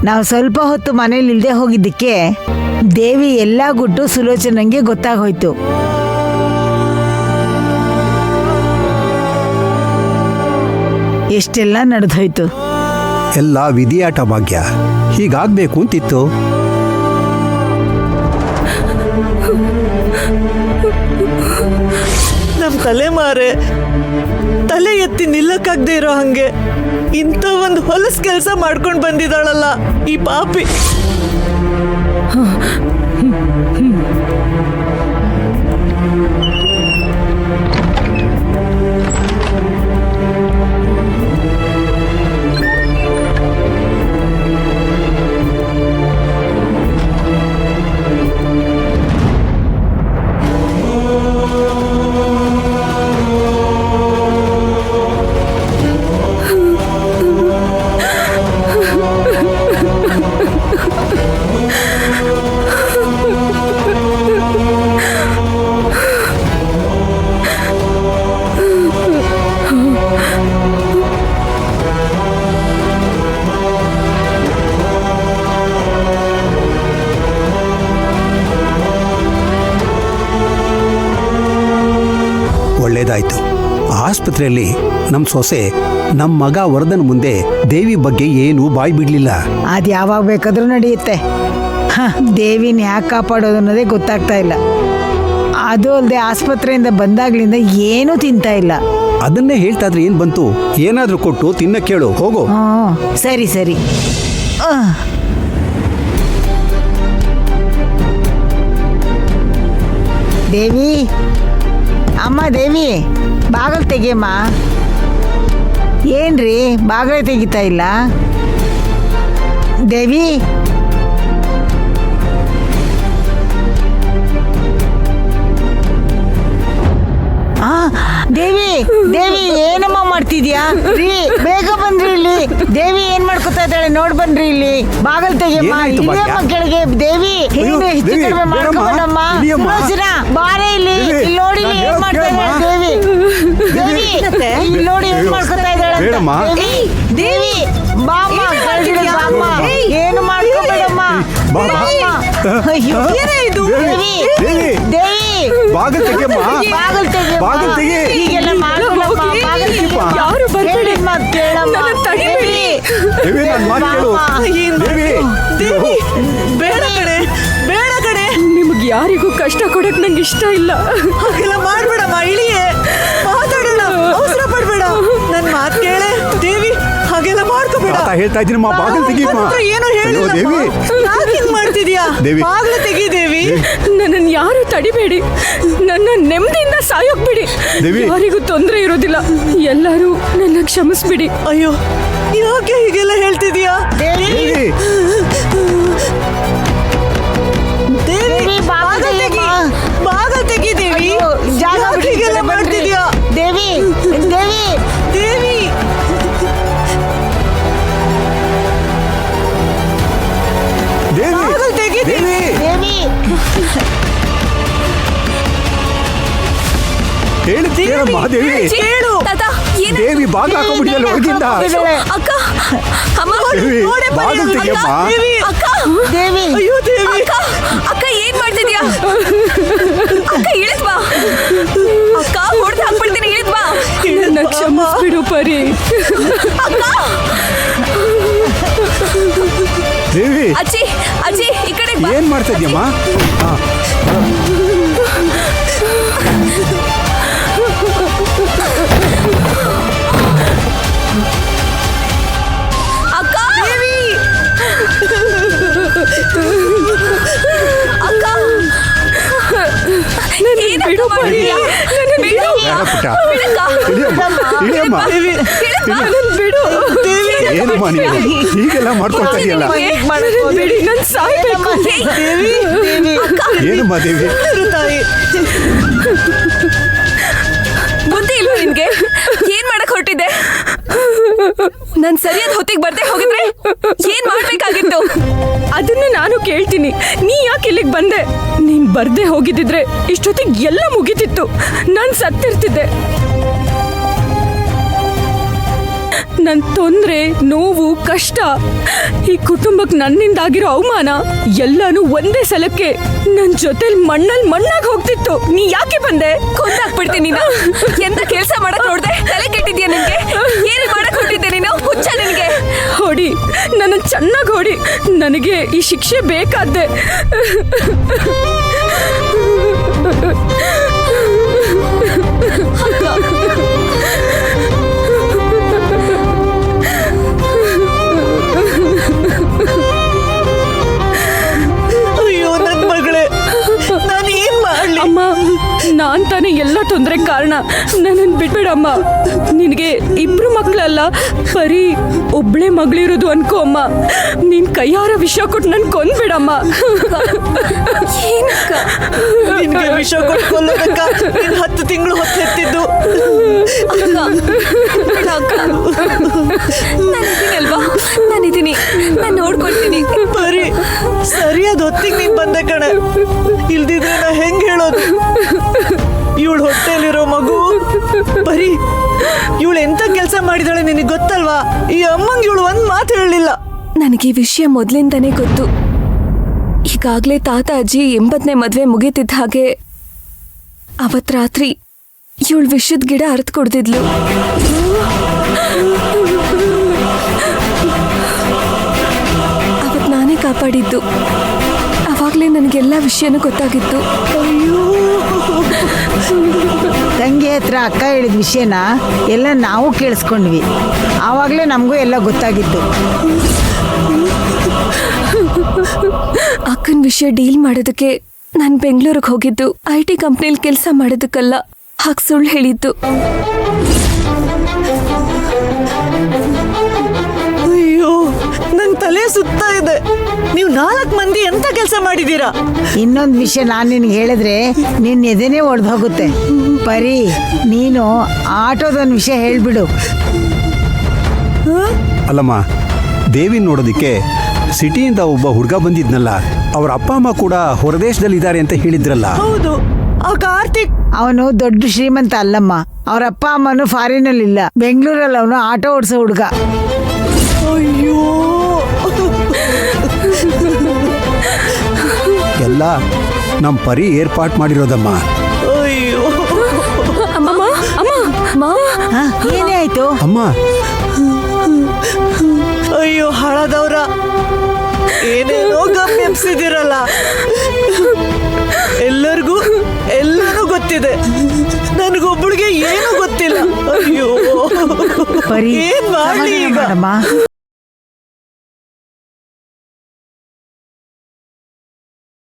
ನಾವು ಸ್ವಲ್ಪ ಹೊತ್ತು ಮನೇಲಿ ಇಲ್ದೆ ಹೋಗಿದ್ದಕ್ಕೆ ದೇವಿ ಎಲ್ಲ ಗುಟ್ಟು ಸುಲೋಚನಂಗೆ ಗೊತ್ತಾಗೋಯ್ತು. ಎಷ್ಟೆಲ್ಲ ನಡೆದೋಯ್ತು. ಎಲ್ಲ ವಿಧಿಯಾಟ ಭಾಗ್ಯ. ಹೀಗಾಗ್ಬೇಕು ಅಂತಿತ್ತು. ನಮ್ ತಲೆ ಮಾರೆ ತಲೆ ಎತ್ತಿ ನಿಲ್ಲಕ್ಕಾಗದೆ ಇರೋ ಹಂಗೆ ಇಂಥ ಒಂದು ಹೊಲಸ್ ಕೆಲಸ ಮಾಡ್ಕೊಂಡು ಬಂದಿದ್ದಾಳಲ್ಲ ಈ ಪಾಪಿ. ಒಳ್ಳೇದಾಯ್ತು. ಆಸ್ಪತ್ರೆಯಲ್ಲಿ ನಮ್ಮ ಸೊಸೆ ನಮ್ಮ ಮಗ ವರದನ್ ಮುಂದೆ ದೇವಿ ಬಗ್ಗೆ ಏನೂ ಬಾಯಿ ಬಿಡ್ಲಿಲ್ಲ. ಅದು ಯಾವಾಗ ಬೇಕಾದ್ರೂ ನಡೆಯುತ್ತೆ. ದೇವಿನ ಯಾಕೆ ಕಾಪಾಡೋದು ಅನ್ನೋದೇ ಗೊತ್ತಾಗ್ತಾ ಇಲ್ಲ. ಅದು ಅಲ್ಲದೆ ಆಸ್ಪತ್ರೆಯಿಂದ ಬಂದಾಗ್ಲಿಂದ ಏನೂ ತಿಂತಾ ಇಲ್ಲ. ಅದನ್ನೇ ಹೇಳ್ತಾ ಇದ್ರೆ ಏನ್ ಬಂತು? ಏನಾದ್ರೂ ಕೊಟ್ಟು ತಿನ್ನ ಕೇಳು, ಹೋಗೋ. ಸರಿ ಸರಿ. ದೇವಿ, ಅಮ್ಮ ದೇವಿ, ಬಾಗಿಲು ತೆಗಿಯಮ್ಮ. ಏನ್ರಿ ಬಾಗಿಲು ತೆಗಿತಾ ಇಲ್ಲ? ದೇವಿ, ದೇವಿ ದೇವಿ ಏನಮ್ಮ ಮಾಡ್ತಿದ್ಯಾ? ರೀ ಬೇಗ ಬನ್ರಿ ಇಲ್ಲಿ. ದೇವಿ ಏನ್ ಮಾಡ್ಕೊತಾ ಇದ್ದಾಳೆ ನೋಡ್ ಬನ್ರಿ ಇಲ್ಲಿ. ಬಾಗಲ್ ತೆಗಿಯಮ್ಮ. ಇಳಿಯಮ್ಮ ಕೆಳಗೆ. ದೇವಿ ಹಿಂದೆ ಹೆಚ್ಚು ಕಡಿಮೆ ಮಾಡ್ಕೊಂಡಮ್ಮ. ಸುಲೋಚನಾ ಬಾರೆ ಇಲ್ಲಿ. ಇಲ್ಲಿ ನೋಡಿ ಏನ್ ಮಾಡ್ತಾ ಇದ್ದಾಳೆ ದೇವಿ. ದೇವಿ ಇಲ್ಲಿ ನೋಡಿ ಏನ್ ಮಾಡ್ಕೊತಾ ಇದ್ದಾಳೆ. ದೇವಿ ಬಾಮ್ಮ ಕೆಳಗೆ ಬಾಮ್ಮ. ಏನು ಮಾಡ್ಕೊಬೇಡಮ್ಮ. ಅಯ್ಯೋ ಇದು. ದೇವಿ ದೇವಿ ಬಾಗಲ್ ತೆಗಿಯಮ್ಮ. ಬಾಗಲ್ ತೆಗಿ. ಬಾಗಲ್ ತೆಗಿ. ಹೀಗೆಲ್ಲ ಮಾಡಲ್ಲಮ್ಮ. ಬಾಗಲ್ ತೆಗಿ. ಯಾರು ಬರ್ಬೇಡಿ. ಕೇಳಮ್ಮ. ತಡಿಬೇಡಿ. ದೇವಿ ನನ್ನ ಮಾತು ಕೇಳು. ದೇವಿ ದೇವಿ ಬೇಡ ಕಡೆ, ಬೇಡ ಕಡೆ. ನಿಮ್ಗೆ ಯಾರಿಗೂ ಕಷ್ಟ ಕೊಡಕ್ ನಂಗೆ ಇಷ್ಟ ಇಲ್ಲ. ಹಾಗೆಲ್ಲ ಮಾಡ್ಬೇಡಮ್ಮ. ಇಳಿಯೇ ಮಾತಾಡೋಣ. ಅವಸರ ಪಡ್ಬೇಡ. ನನ್ ಮಾತು ಕೇಳೆ ದೇವಿ. ಹಾಗೆಲ್ಲ ಮಾಡ್ಕೋಬೇಡ. ಹೇಳ್ತಾ ಇದ್ದೀನಮ್ಮ, ಬಾಗಲ್ ತೆಗಿಯಮ್ಮ. ಏನು ಹೇಳಿಲ್ಲ. ದೇವಿ ಯಾಕೆ ಹಿಂಗ್ ಮಾಡ್ತಿದ್ಯಾ? ದೇವಿ ಬಾಗ್ಲು ತೆಗಿ ದೇವಿ. ನನ್ನನ್ನು ಯಾರು ತಡಿಬೇಡಿ. ನನ್ನ ನೆಮ್ಮದಿಯಿಂದ ಸಾಯೋಗ್ಬಿಡಿ. ಯಾರಿಗೂ ತೊಂದರೆ ಇರೋದಿಲ್ಲ. ಎಲ್ಲರೂ ನನ್ನ ಕ್ಷಮಿಸ್ಬಿಡಿ. ಅಯ್ಯೋ ಯಾಕೆ ಹೀಗೆಲ್ಲ ಹೇಳ್ತಿದ್ಯಾ? ದೇವಿ ದೇವಿ ಬಾಗಲ್ ತೆಗಿ. ಬಾಗಲ್ ತೆಗಿ ದೇವಿ. ಯಾಕೆ ಹೀಗೆಲ್ಲ ಮಾಡ್ತಿದ್ಯಾ? ದೇವಿ ದೇವಿ ದೇವಿ ದೇವಿ ಬಾಗಲ್ ತೆಗಿ ದೇವಿ. ದೇವಿ ಹೇಳ್ತೀರಮ್ಮ. ದೇವಿ ಕೇಳು. ದೇವಿ ಬಾಗಿಲು ಹಾಕೊಂಡ್ಬಿಟ್ಟಿಲ್ಲ ಒಳಗಿಂದ. ಅಕ್ಕ, ಅಮ್ಮ, ದೇವಿ ಬಾಗಿಲು ತೆಗಿಯಮ್ಮ. ಅಕ್ಕ, ದೇವಿ ಅಯ್ಯೋ ದೇವಿ. ಅಕ್ಕ ಏನ್ ಮಾಡ್ತಿದ್ಯಾ? ಅಕ್ಕ ಇಳಿದ್ ಬಾ. ಅಕ್ಕ ಹೊಡೆದು ಹಾಕ್ಬಿಡ್ತೀನಿ. ಇಳಿದ್ ಬಾ. ನನ್ನ ಕ್ಷಮಿಸ್ಬಿಡು ಪರಿ. ದೇವಿ ಅಜ್ಜಿ, ಅಜ್ಜಿ ಈ ಕಡೆ ಬಾ. ಏನ್ ಮಾಡ್ತಾ ಇದ್ಯಮ್ಮ? ಅಕ್ಕ, ದೇವಿ, ಅಕ್ಕ, ಬಿಡು ಪರಿ. ಬಿಡು ಪುಟ್ಟ ಬಿಡಕ್ಕ. ಇಳಿಯಮ್ಮ. ಬಿಡು ದೇವಿ ಏನಮ್ಮ ನೀವು ಹೀಗೆಲ್ಲ ಮಾಡ್ಕೊಳ್ತಾ ಇದೆಯಲ್ಲ? ಬಿಡಿ, ನನ್ ಸಾಯ್ಬೇಕು. ದೇವಿ ದೇವಿ ಏನಮ್ಮ ದೇವಿ? ತಾಯಿ ಬುದ್ಧಿ ಇಲ್ವಾ ನಿನ್ಗೆ? ಏನ್ ಮಾಡಕ್ ಹೊರಟಿದ್ದೆ? ನಾನ್ ಸರಿಯಾದ ಹೊತ್ತಿಗೆ ಬರ್ದೆ ಹೋಗಿದ್ರೆ ಏನ್ ಮಾಡ್ಬೇಕಾಗಿತ್ತು? ಅದನ್ನ ನಾನು ಕೇಳ್ತೀನಿ. ನೀ ಯಾಕೆ ಇಲ್ಲಿಗೆ ಬಂದೆ? ನೀನ್ ಬರ್ದೆ ಹೋಗಿದ್ದಿದ್ರೆ ಇಷ್ಟೊತ್ತಿಗೆ ಎಲ್ಲ ಮುಗಿತಿತ್ತು. ನಾನ್ ಸತ್ತಿರ್ತಿದ್ದೆ. ನನ್ ತೊಂದ್ರೆ ನೋವು ಕಷ್ಟ ಈ ಕುಟುಂಬಕ್ಕೆ ನನ್ನಿಂದಾಗಿರೋ ಅವಮಾನ ಎಲ್ಲಾನು ಒಂದೇ ಸಲಕ್ಕೆ ನನ್ ಜೊತೆಲಿ ಮಣ್ಣಾಗಿ ಹೋಗ್ತಿತ್ತು. ನೀ ಯಾಕೆ ಬಂದೆ? ಕೊಂದಾಕ್ಬಿಡ್ತೀನಿ ನೀನು. ಎಂತ ಕೆಲಸ ಮಾಡಕ್ ನೋಡ್ದೆ? ತಲೆ ಕೆಟ್ಟಿದ್ಯಾ ನಿನ್ಗೆ? ಏನು ಮಾಡಕ್ ಹೊಟ್ಟಿದ್ದೆ ನೀನು? ಹುಚ್ಚ ನಿನ್ಗೆ? ಹೊಡಿ, ನನ್ನ ಚೆನ್ನಾಗಿ ಹೊಡಿ. ನನಗೆ ಈ ಶಿಕ್ಷೆ ಬೇಕಾದ್ದೆ. ಅಯ್ಯೋ ನನ್ ಮಗಳೇ, ನಾನು ಏನ್ ಮಾಡ್ಲಿ? ಅಮ್ಮ, ನಾನ್ ತಾನೇ ಎಲ್ಲ ತೊಂದ್ರೆ ಕಾರಣ. ನನ್ನನ್ನು ಬಿಟ್ಬಿಡಮ್ಮ. ನಿನಗೆ ಇಬ್ರು ಮಕ್ಕಳಲ್ಲ, ಬರೀ ಒಬ್ಳೆ ಮಗಳಿರೋದು ಅನ್ಕೋ ಅಮ್ಮ. ನಿನ್ ಕೈಯಾರ ವಿಷ ಕೊಟ್ಟು ನನ್ ಕೊಂದ್ಬಿಡಮ್ಮ. ನಿನ್ಗೆ ವಿಷ ಕೊಟ್ಕೊಳ್ಳೋದಕ್ಕ 10 ತಿಂಗಳು ಹೊತ್ತೆತ್ತಿದ್ದು. ನಾನಿದ್ದೀನಲ್ವಾ, ನಾನಿದ್ದೀನಿ, ನಾನು ನೋಡ್ಕೊಳ್ತೀನಿ. ಬರೀ ಸರಿಯಾದ ಹೊತ್ತಿಗೆ ನೀನ್ ಬಂದೆ ಕಣೆ. ಇಲ್ದಿದ್ರೆ ನಾ ಹೆಂಗ್ ಹೇಳೋದು? ಇವಳು ಹೊಟ್ಟೆಲಿರೋ ಮಗು ಬರೀ ಇವಳು ಎಂತ ಕೆಲಸ ಮಾಡಿದಾಳೆ ನಿನಗೆ ಗೊತ್ತಲ್ವಾ? ಈ ಅಮ್ಮಂಗ್ ಇವಳು ಒಂದ್ ಮಾತು ಹೇಳಲಿಲ್ಲ. ನನಗೆ ಈ ವಿಷಯ ಮೊದ್ಲಿಂದಾನೇ ಗೊತ್ತು. ಈಗಾಗ್ಲೇ ತಾತ ಅಜ್ಜಿ 80ನೇ ಮದ್ವೆ ಮುಗೀತಿದ್ದ ಹಾಗೆ ಅವತ್ ರಾತ್ರಿ ಇವಳು ವಿಷದ ಗಿಡ ಅರ್ತ್ ಕೊಡ್ತಿದ್ಲು. ಅವತ್ ನಾನೇ ಕಾಪಾಡಿದ್ದು. ಅವಾಗ್ಲೇ ನನಗೆಲ್ಲ ವಿಷಯನೂ ಗೊತ್ತಾಗಿತ್ತು. ತಂಗಿ ಹತ್ರ ಅಕ್ಕ ಹೇಳಿದ ವಿಷಯನ ಎಲ್ಲ ನಾವು ಕೇಳಿಸ್ಕೊಂಡ್ವಿ. ಆವಾಗಲೇ ನಮಗೂ ಎಲ್ಲ ಗೊತ್ತಾಗಿತ್ತು. ಅಕ್ಕನ ವಿಷಯ ಡೀಲ್ ಮಾಡೋದಕ್ಕೆ ನಾನು ಬೆಂಗಳೂರಿಗೆ ಹೋಗಿದ್ದು IT ಕಂಪ್ನಿಲಿ ಕೆಲಸ ಮಾಡೋದಕ್ಕಲ್ಲ. ಹಾಗೆ ಸುಳ್ಳು ಹೇಳಿದ್ದು. ಅಯ್ಯೋ, ನನ್ ತಲೆ ಸುತ್ತಾ ಇದೆ. ನೀವು 4 ಮಂದಿ ಎಂತ ಕೆಲಸ ಮಾಡಿದೀರಾ? ಇನ್ನೊಂದು ವಿಷಯ ನಾನು ನಿನಗೆ ಹೇಳಿದ್ರೆ ನಿನ್ನ ಎದೆನೇ ಒಡೆದು ಹೋಗುತ್ತೆ. ಪರಿ, ನೀನು ಆಟೋದೊಂದು ವಿಷಯ ಹೇಳ್ಬಿಡು. ಅಲ್ಲಮ್ಮ, ದೇವಿ ನೋಡೋದಿಕ್ಕೆ ಸಿಟಿಯಿಂದ ಒಬ್ಬ ಹುಡುಗ ಬಂದಿದ್ನಲ್ಲ, ಅವ್ರ ಅಪ್ಪ ಅಮ್ಮ ಕೂಡ ಹೊರದೇಶದಲ್ಲಿದ್ದಾರೆ ಅಂತ ಹೇಳಿದ್ರಲ್ಲ. ಹೌದು, ಆ ಕಾರ್ತಿಕ್ ಅವನು ದೊಡ್ಡ ಶ್ರೀಮಂತ ಅಲ್ಲಮ್ಮ. ಅವ್ರ ಅಪ್ಪ ಅಮ್ಮನು ಫಾರಿನಲ್ಲಿ ಇಲ್ಲ, ಬೆಂಗಳೂರಲ್ಲಿ ಅವನು ಆಟೋ ಓಡಿಸೋ ಹುಡುಗ. ಅಯ್ಯೋ, ಎಲ್ಲ ನಮ್ಮ ಪರಿ ಏರ್ಪಾಟ್ ಮಾಡಿರೋದಮ್ಮ. ಅಯ್ಯೋ, ಅಮ್ಮಮ್ಮ, ಅಮ್ಮ, ಏನೇ ಆಯ್ತು? ಅಮ್ಮ, ಅಯ್ಯೋ ಹಳದವ್ರ, ಏನೇನೋ ಗಮನಿಸಿದಿರಲ್ಲ. ಎಲ್ಲರಿಗೂ ಎಲ್ಲಾನು ಗೊತ್ತಿದೆ, ನನಗೊಬ್ಬಳಿಗೆ ಏನು ಗೊತ್ತಿಲ್ಲ. ಅಯ್ಯೋ, ಪರಿ, ಏನ್ ಮಾಡ್ಲಿ ಈಗ? ಮಾಡಮ್ಮ.